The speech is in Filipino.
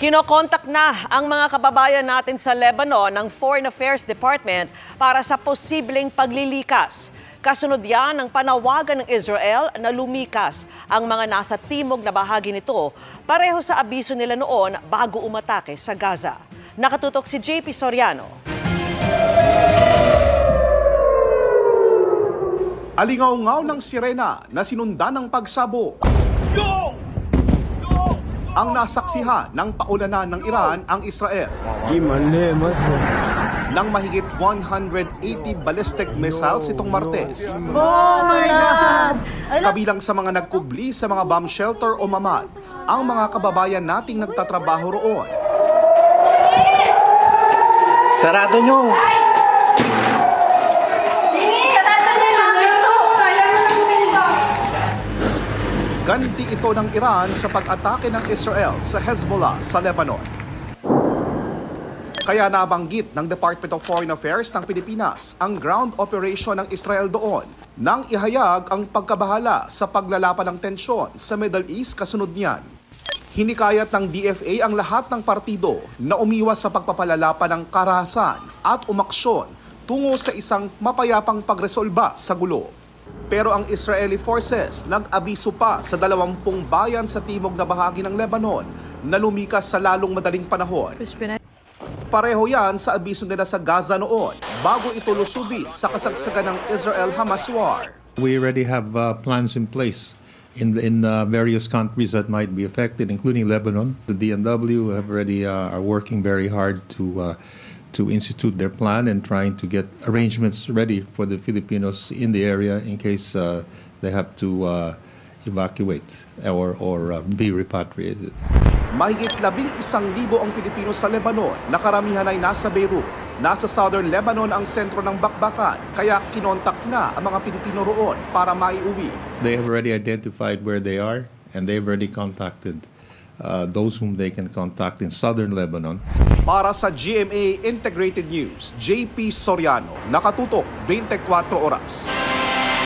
Kinokontak na ang mga kababayan natin sa Lebanon ng Foreign Affairs Department para sa posibleng paglilikas. Kasunod yan ng panawagan ng Israel na lumikas ang mga nasa timog na bahagi nito, pareho sa abiso nila noon bago umatake sa Gaza. Nakatutok si JP Soriano. Alingaw-ngaw ng sirena na sinundan ng pagsabog. Go! Ang nasaksihan ng paulanan ng Iran ang Israel. Nang mahigit 180 ballistic missiles itong Martes. Oh my God! Kabilang sa mga nagkubli sa mga bomb shelter o mamad, ang mga kababayan nating nagtatrabaho roon. Sarado nyo! Ganti ito ng Iran sa pag-atake ng Israel sa Hezbollah sa Lebanon. Kaya nabanggit ng Department of Foreign Affairs ng Pilipinas ang ground operation ng Israel doon nang ihayag ang pagkabahala sa paglalapan ng tensyon sa Middle East kasunod niyan. Hinikayat ng DFA ang lahat ng partido na umiwas sa pagpapalala pa ng karahasan at umaksyon tungo sa isang mapayapang pagresolba sa gulo. Pero ang Israeli forces nag-abiso pa sa 20 bayan sa timog na bahagi ng Lebanon na lumikas sa lalong madaling panahon. Pareho yan sa abiso nila sa Gaza noon bago ito lusubi sa kasagsagan ng Israel-Hamas war. We already have plans in place in various countries that might be affected, including Lebanon. The DMW have already are working very hard to institute their plan and trying to get arrangements ready for the Filipinos in the area in case they have to evacuate or be repatriated. Mahigit 11,000 ang Pilipino sa Lebanon na karamihan ay nasa Beirut. Nasa southern Lebanon ang sentro ng bakbakan, kaya kinontak na ang mga Pilipino roon para maiuwi. They have already identified where they are and they've already contacted those whom they can contact in southern Lebanon. Para sa GMA Integrated News, JP Soriano, nakatutok 24 oras.